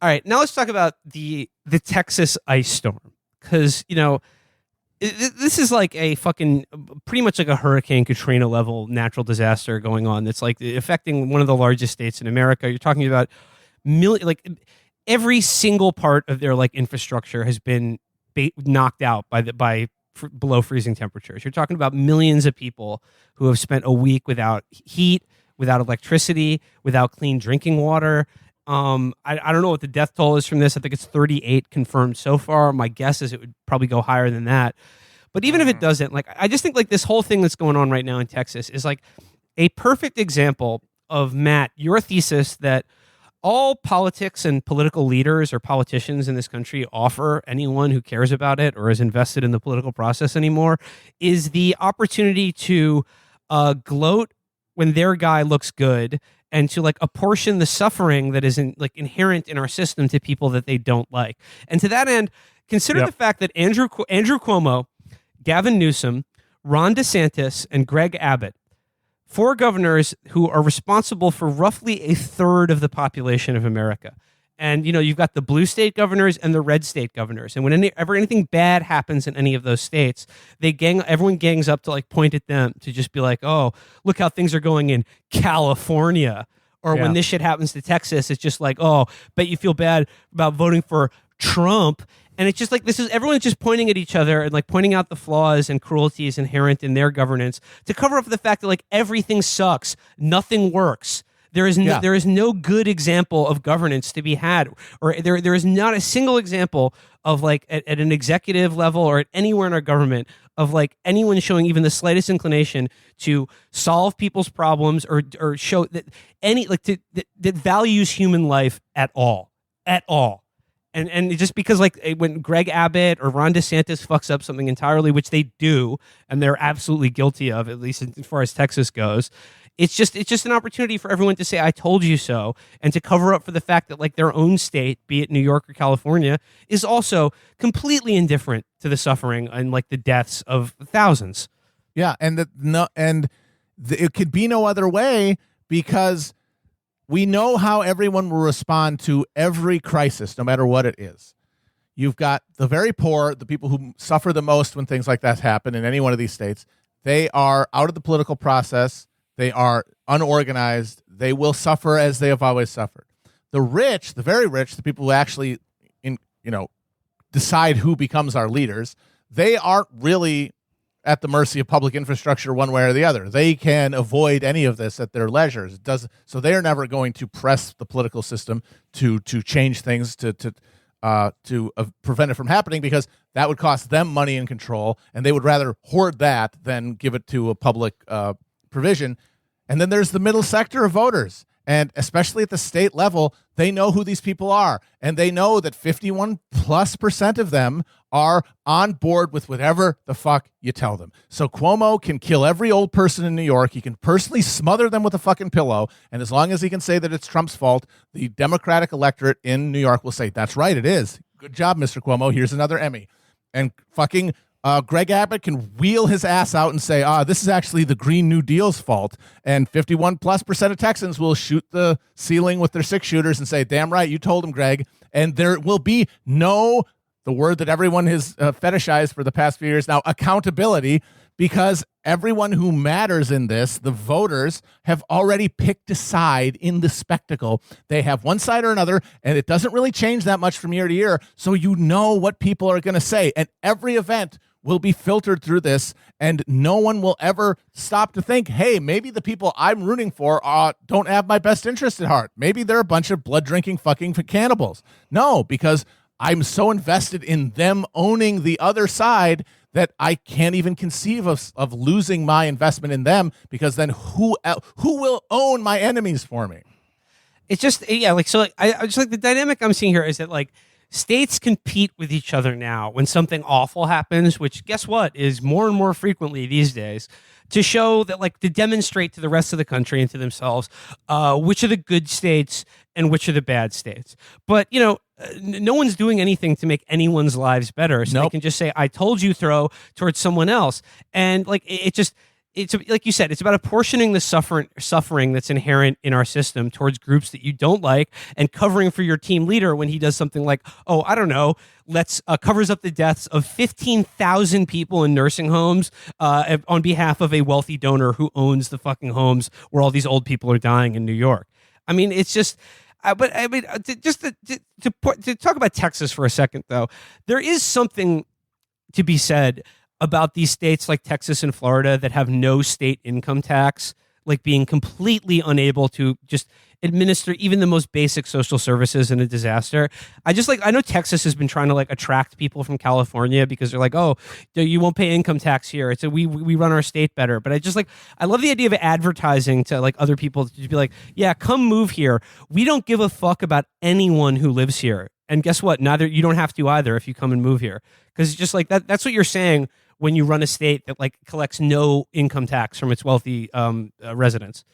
All right, now let's talk about the Texas ice storm, because this is like a fucking pretty much like a Hurricane Katrina level natural disaster going on. That's like affecting one of the largest states in America. You're talking about like every single part of their like infrastructure has been knocked out by below freezing temperatures. You're talking about millions of people who have spent a week without heat, without electricity, without clean drinking water. I don't know what the death toll is from this. I think it's 38 confirmed so far. My guess is it would probably go higher than that. But even if it doesn't, like, I just think like this whole thing that's going on right now in Texas is like a perfect example of, Matt, your thesis that all politics and political leaders or politicians in this country offer anyone who cares about it or is invested in the political process anymore is the opportunity to gloat when their guy looks good, and to like apportion the suffering that is inherent in our system to people that they don't like. And to that end, consider the fact that Andrew Cuomo, Gavin Newsom, Ron DeSantis, and Greg Abbott, four governors who are responsible for roughly a third of the population of America. And, you've got the blue state governors and the red state governors. And whenever anything bad happens in any of those states, everyone gangs up to like point at them to just be like, oh, look how things are going in California. Or when this shit happens to Texas, it's just like, oh, bet you feel bad about voting for Trump. And it's just like, everyone's just pointing at each other and like pointing out the flaws and cruelties inherent in their governance to cover up for the fact that like everything sucks, nothing works. There is no good example of governance to be had, or there is not a single example of like at an executive level or at anywhere in our government of like anyone showing even the slightest inclination to solve people's problems or show that that values human life at all. And just because like when Greg Abbott or Ron DeSantis fucks up something entirely, which they do, and they're absolutely guilty of, at least as far as Texas goes, it's just an opportunity for everyone to say, I told you so, and to cover up for the fact that like their own state, be it New York or California, is also completely indifferent to the suffering and like the deaths of thousands. Yeah, it could be no other way, because we know how everyone will respond to every crisis, no matter what it is. You've got the very poor, the people who suffer the most when things like that happen in any one of these states. They are out of the political process. They are unorganized. They will suffer as they have always suffered. The rich, the very rich, the people who actually decide who becomes our leaders, they aren't really at the mercy of public infrastructure one way or the other. They can avoid any of this at their leisure. So they are never going to press the political system to change things to prevent it from happening, because that would cost them money and control, and they would rather hoard that than give it to a public provision. And then there's the middle sector of voters. And especially at the state level, they know who these people are. And they know that 51+% of them are on board with whatever the fuck you tell them. So Cuomo can kill every old person in New York. He can personally smother them with a fucking pillow. And as long as he can say that it's Trump's fault, the Democratic electorate in New York will say, that's right, it is. Good job, Mr. Cuomo. Here's another Emmy. And fucking Greg Abbott can wheel his ass out and say, this is actually the Green New Deal's fault. And 51+% of Texans will shoot the ceiling with their 6-shooters and say, damn right, you told him, Greg. And there will be the word that everyone has fetishized for the past few years now, accountability, because everyone who matters in this, the voters, have already picked a side in the spectacle. They have one side or another, and it doesn't really change that much from year to year. So you know what people are going to say. And every event will be filtered through this, and no one will ever stop to think, hey, maybe the people I'm rooting for don't have my best interest at heart. Maybe they're a bunch of blood-drinking fucking cannibals. No, because I'm so invested in them owning the other side that I can't even conceive of losing my investment in them, because then who will own my enemies for me? It's just, I just like the dynamic I'm seeing here is that like states compete with each other now when something awful happens, which guess what is more and more frequently these days, to show that like to demonstrate to the rest of the country and to themselves which are the good states and which are the bad states. But no one's doing anything to make anyone's lives better, so They can just say, I told you, throw towards someone else. And like it just it's like you said, it's about apportioning the suffering that's inherent in our system towards groups that you don't like, and covering for your team leader when he does something like, oh, I don't know, let's covers up the deaths of 15,000 people in nursing homes on behalf of a wealthy donor who owns the fucking homes where all these old people are dying in New York. I mean, it's just. But I mean, to talk about Texas for a second, though, there is something to be said about these states like Texas and Florida that have no state income tax, like being completely unable to just administer even the most basic social services in a disaster. I know Texas has been trying to like attract people from California because they're like, oh, you won't pay income tax here. It's we run our state better. But I love the idea of advertising to like other people to be like, yeah, come move here. We don't give a fuck about anyone who lives here. And guess what? You don't have to either if you come and move here. Because just like that's what you're saying when you run a state that like collects no income tax from its wealthy residents.